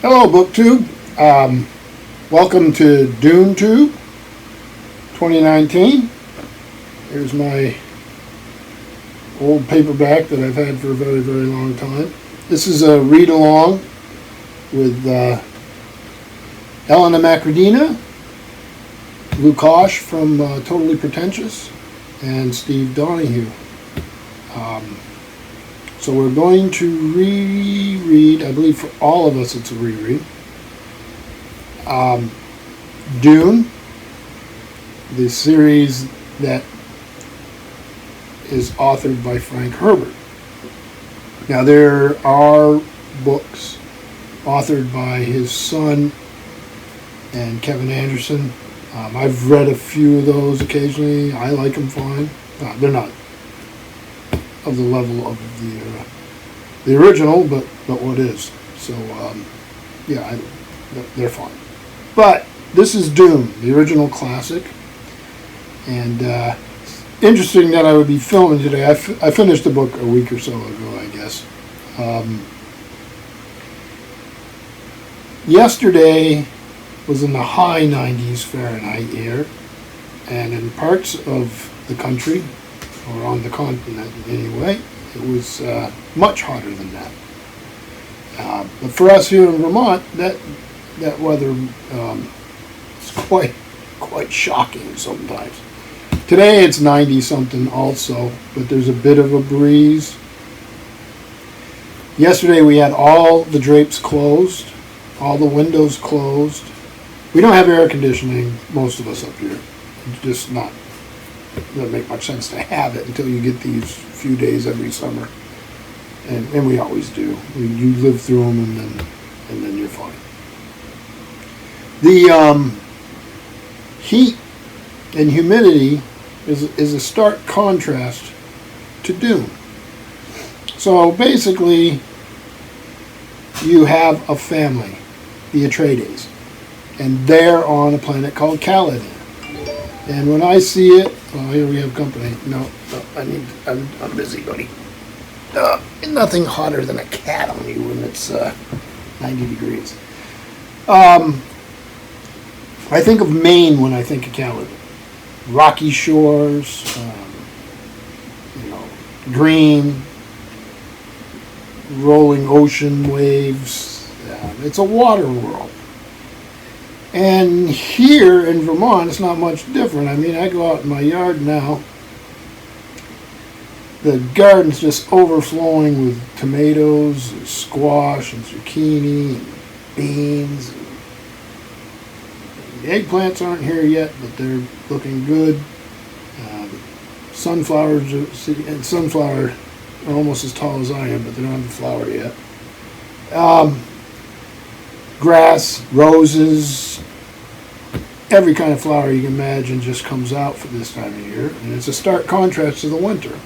Hello, BookTube. Welcome to Dune Tube 2019. Here's my old paperback that I've had for a very, very long time. This is a read-along with Elena Macradina, Lukash from Totally Pretentious, and Steve Donahue. So we're going to reread, I believe for all of us it's a reread, Dune, the series that is authored by Frank Herbert. Now there are books authored by his son and Kevin Anderson. I've read a few of those occasionally. I like them fine. They're not of the level of the original, but what is. So they're fine. But this is Dune, the original classic, and interesting that I would be filming today. I finished the book a week or so ago, I guess. Yesterday was in the high 90s Fahrenheit here, and in parts of the country, or on the continent anyway, it was much hotter than that. But for us here in Vermont, that weather is quite shocking sometimes. Today it's 90 something also, but there's a bit of a breeze. Yesterday we had all the drapes closed, all the windows closed. We don't have air conditioning, most of us up here. It's just not. Doesn't make much sense to have it until you get these few days every summer, and we always do. You live through them, and then you're fine. The heat and humidity is a stark contrast to Dune. So basically, you have a family, the Atreides, and they're on a planet called Caladan. And when I see it, oh, here we have company. No, I'm busy, buddy. Nothing hotter than a cat on you when it's 90 degrees. I think of Maine when I think of Caladan. Rocky shores, green, rolling ocean waves. It's a water world. And here in Vermont, it's not much different. I mean, I go out in my yard now. The garden's just overflowing with tomatoes, and squash, and zucchini, and beans. The eggplants aren't here yet, but they're looking good. Sunflowers are almost as tall as I am, but they don't have the flower yet. Grass, roses, every kind of flower you can imagine just comes out for this time of year, and it's a stark contrast to the winter.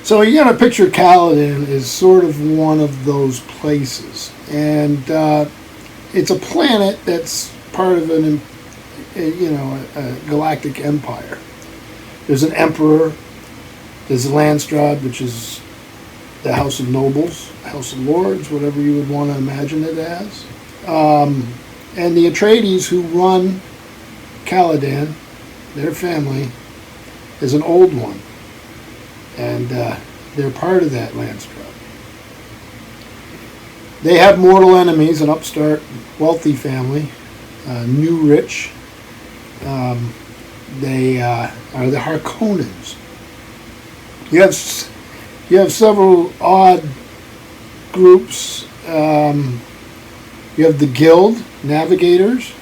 So you got to picture Caladan as sort of one of those places, and it's a planet that's part of a galactic empire. There's an emperor, there's Landstrad, which is the House of Nobles, House of Lords, whatever you would want to imagine it as. And the Atreides who run Caladan, their family, is an old one. And they're part of that Landstrad. They have mortal enemies, an upstart, wealthy family, new rich. They are the Harkonnens. You have several odd groups. You have the Guild Navigators,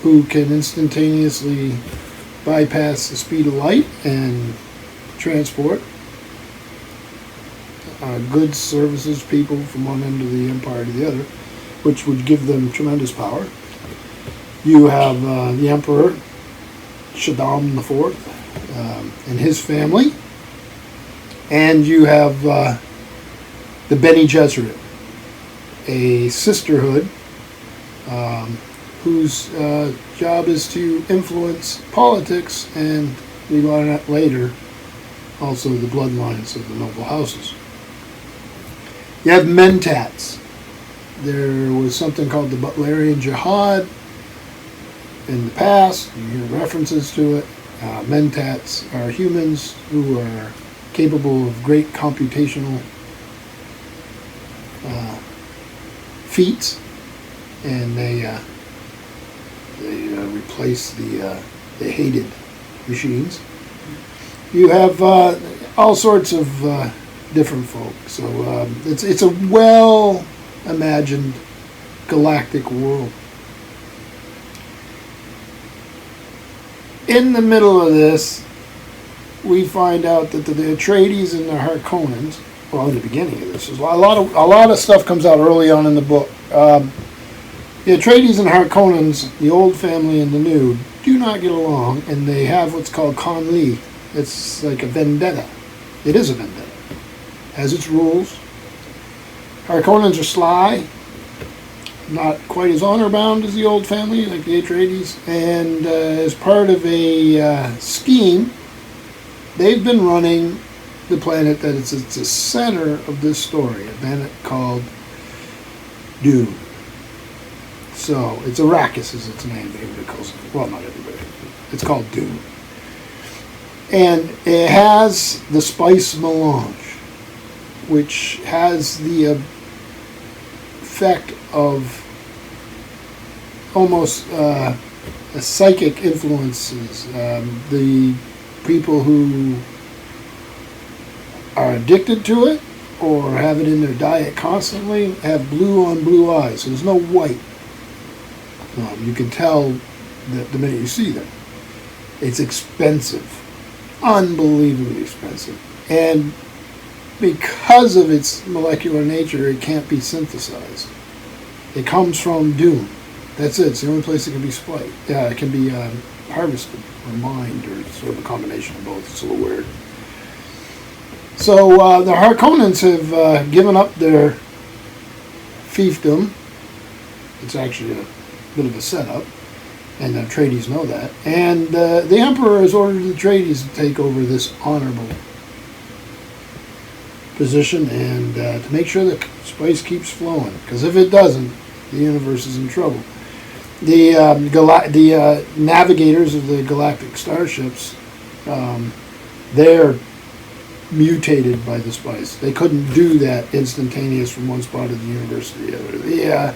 who can instantaneously bypass the speed of light and transport goods, services, people from one end of the empire to the other, which would give them tremendous power. You have the Emperor Shaddam IV and his family, and you have the Bene Gesserit, a sisterhood whose job is to influence politics and, we learn that later, also the bloodlines of the noble houses. You have mentats, There was something called the Butlerian Jihad in the past. You hear references to it. Mentats are humans who are capable of great computational feats, and they replace the hated machines. You have all sorts of different folk. So it's a well imagined galactic world. In the middle of this, we find out that the Atreides and the Harkonnens, well, in the beginning of this, a lot of stuff comes out early on in the book. The Atreides and Harkonnens, the old family and the new, do not get along, and they have what's called Conli. It's like a vendetta. It is a vendetta. Has its rules. Harkonnens are sly, not quite as honor-bound as the old family, like the Atreides, and as part of a scheme, they've been running the planet that it's the center of this story, a planet called Dune. So, it's Arrakis is its name, everybody calls it. Well, not everybody. It's called Dune. And it has the spice melange, which has the effect of almost psychic influences. The people who are addicted to it or have it in their diet constantly have blue on blue eyes. So there's no white. You can tell that the minute you see them. It's expensive. Unbelievably expensive. And because of its molecular nature, it can't be synthesized. It comes from Dune. That's it. It's the only place it can be spliced. Yeah, it can be harvested or mined, or sort of a combination of both. It's a little weird. So the Harkonnens have given up their fiefdom. It's actually a bit of a setup, and the Atreides know that. And the Emperor has ordered the Atreides to take over this honorable position and to make sure that spice keeps flowing. Because if it doesn't, the universe is in trouble. The navigators of the galactic starships, they're mutated by the spice. They couldn't do that instantaneous from one spot of the universe to the other.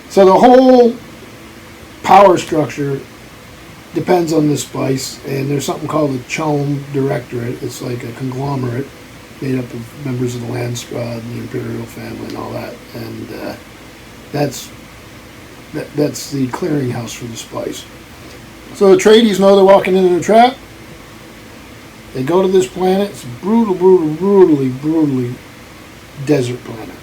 So the whole power structure depends on the spice, and there's something called the Chom Directorate. It's like a conglomerate made up of members of the Landsquad and the Imperial family and all that. And that's the clearinghouse for the spice. So the Atreides know they're walking into a trap. They go to this planet. It's a brutally desert planet.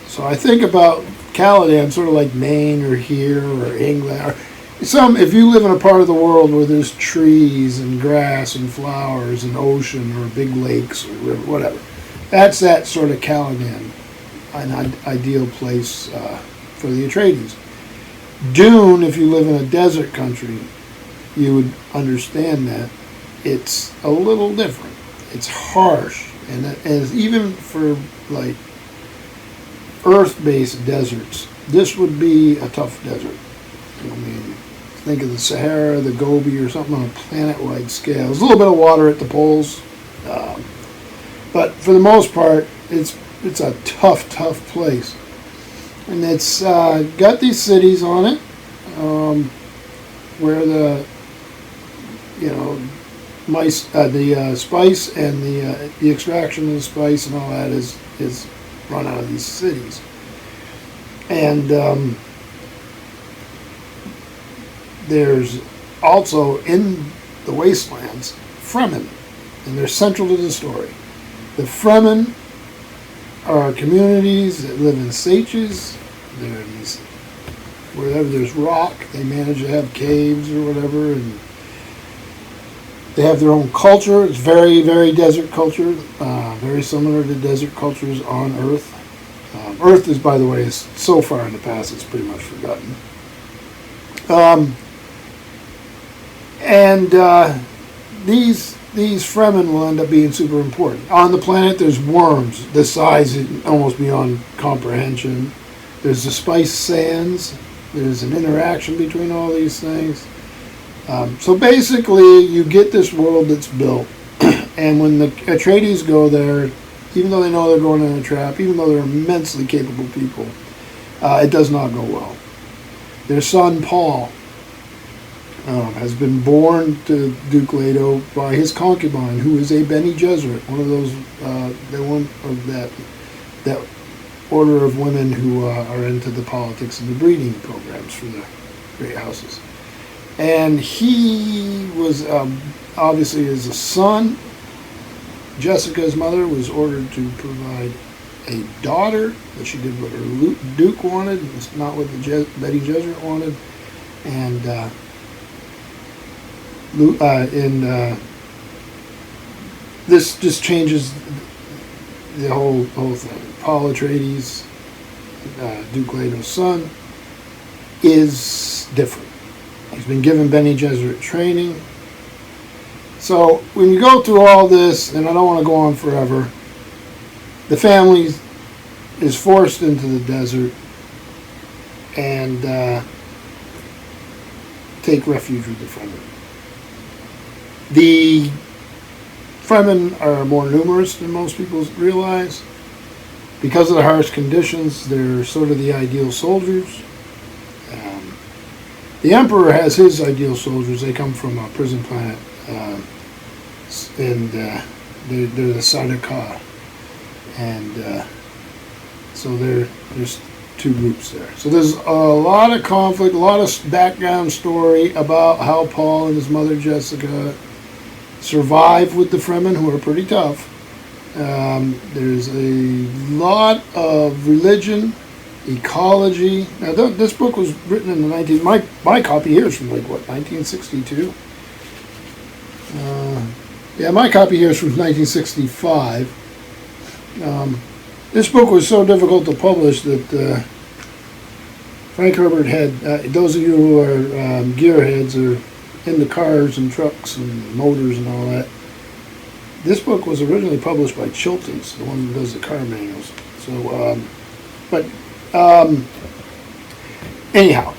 So I think about Caladan sort of like Maine or here or England. Or if you live in a part of the world where there's trees and grass and flowers and ocean or big lakes or river, whatever. That's that sort of Caladan, an ideal place for the Atreides. Dune, if you live in a desert country, you would understand that it's a little different. It's harsh, and even for like Earth-based deserts, this would be a tough desert. I mean, think of the Sahara, the Gobi, or something on a planet-wide scale. There's a little bit of water at the poles, but for the most part, it's a tough place. And it's got these cities on it, where the spice and the extraction of the spice and all that is run out of these cities. And there's also in the wastelands Fremen, and they're central to the story. The Fremen are communities that live in seiches. They're in these, wherever there's rock, they manage to have caves or whatever, and they have their own culture. It's very, very desert culture, very similar to desert cultures on Earth. Earth is, by the way, is so far in the past it's pretty much forgotten. These Fremen will end up being super important. On the planet, there's worms, the size is almost beyond comprehension. There's the spice sands. There's an interaction between all these things. So basically, you get this world that's built, and when the Atreides go there, even though they know they're going in a trap, even though they're immensely capable people, it does not go well. Their son, Paul, has been born to Duke Leto by his concubine, who is a Bene Gesserit, one of those, that order of women who are into the politics and the breeding programs for the great houses. And he was obviously as a son. Jessica's mother was ordered to provide a daughter, but she did what her Duke wanted, it's not what the Bene Gesserit wanted. And this just changes the whole thing. Paul Atreides, Duke Leto's son, is different. He's been given Bene Gesserit training. So when you go through all this, and I don't want to go on forever, the family is forced into the desert and take refuge with the Fremen. The Fremen are more numerous than most people realize. Because of the harsh conditions, they're sort of the ideal soldiers. The Emperor has his ideal soldiers. They come from a prison planet, and they're the Sardaukar. And so there's two groups there. So there's a lot of conflict, a lot of background story about how Paul and his mother Jessica survive with the Fremen, who are pretty tough. There's a lot of religion, ecology. Now, this book was written in the my copy here is from 1962? My copy here is from 1965. This book was so difficult to publish that Frank Herbert had, those of you who are gearheads or into cars and trucks and motors and all that, this book was originally published by Chilton's, the one who does the car manuals. So, anyhow,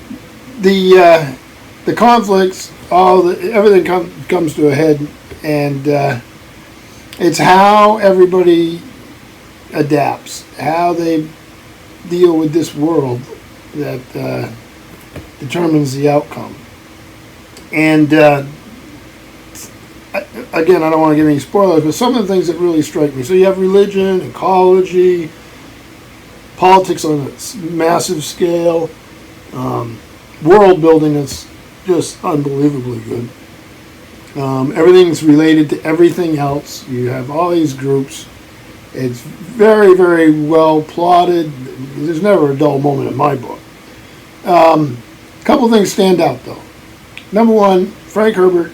the conflicts, everything comes to a head, and it's how everybody adapts, how they deal with this world that determines the outcome. And again, I don't want to give any spoilers, but some of the things that really strike me. So you have religion, ecology, politics on a massive scale, world building that's just unbelievably good. Everything's related to everything else. You have all these groups. It's very, very well plotted. There's never a dull moment in my book. A couple things stand out, though. Number one, Frank Herbert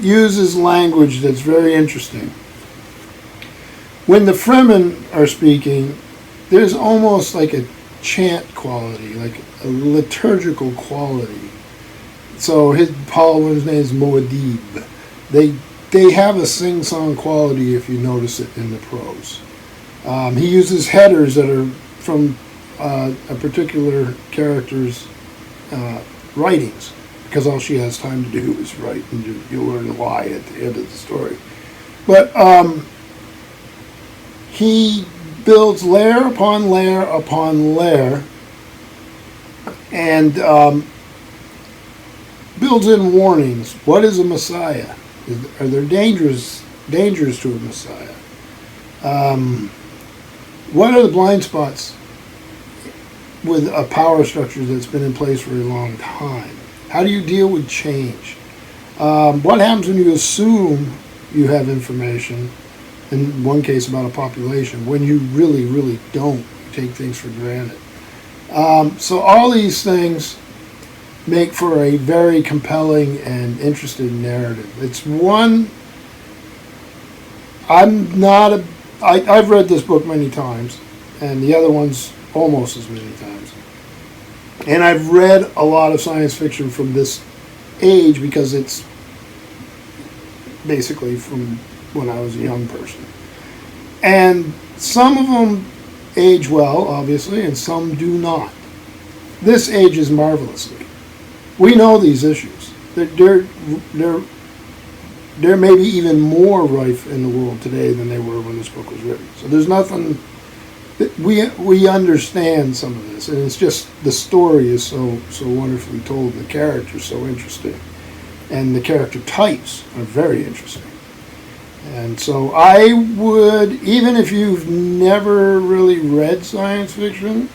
uses language that's very interesting. When the Fremen are speaking, there's almost like a chant quality, like a liturgical quality. So Paul's name is Muad'Dib. They have a sing-song quality if you notice it in the prose. He uses headers that are from a particular character's writings, because all she has time to do is write, and you'll learn why at the end of the story. But he builds layer upon layer upon layer, and builds in warnings. What is a Messiah? Are there dangers to a Messiah? What are the blind spots with a power structure that's been in place for a long time? How do you deal with change? What happens when you assume you have information, in one case about a population, when you really, really don't take things for granted? So all these things make for a very compelling and interesting narrative. It's one, I've read this book many times, and the other ones almost as many times. And I've read a lot of science fiction from this age because it's basically from when I was a young person. And some of them age well, obviously, and some do not. This ages marvelously. We know these issues. They're maybe even more rife in the world today than they were when this book was written. So there's nothing... We understand some of this, and it's just the story is so wonderfully told, and the character's so interesting, and the character types are very interesting. And so I would, even if you've never really read science fiction,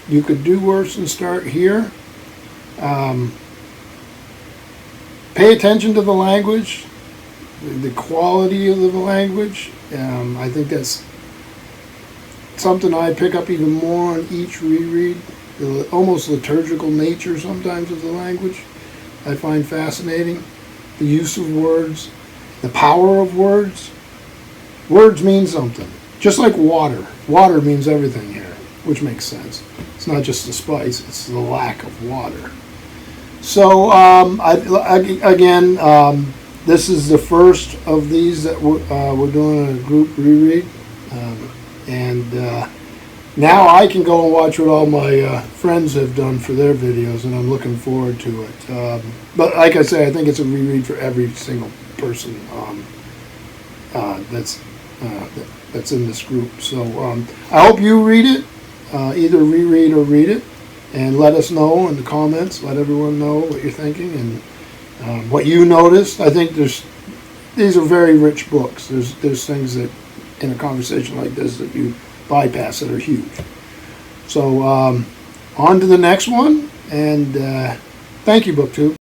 you could do worse than start here. Pay attention to the language, the quality of the language. I think that's something I pick up even more on each reread. The almost liturgical nature sometimes of the language I find fascinating. The use of words, the power of words. Words mean something. Just like water. Water means everything here, which makes sense. It's not just the spice, it's the lack of water. So, this is the first of these that we're doing a group reread. Now I can go and watch what all my friends have done for their videos, and I'm looking forward to it. But like I say, I think it's a reread for every single person that's in this group. So I hope you read it, either reread or read it, and let us know in the comments. Let everyone know what you're thinking and what you noticed. I think these are very rich books. There's things that in a conversation like this that you bypass that are huge. So on to the next one, and thank you, BookTube.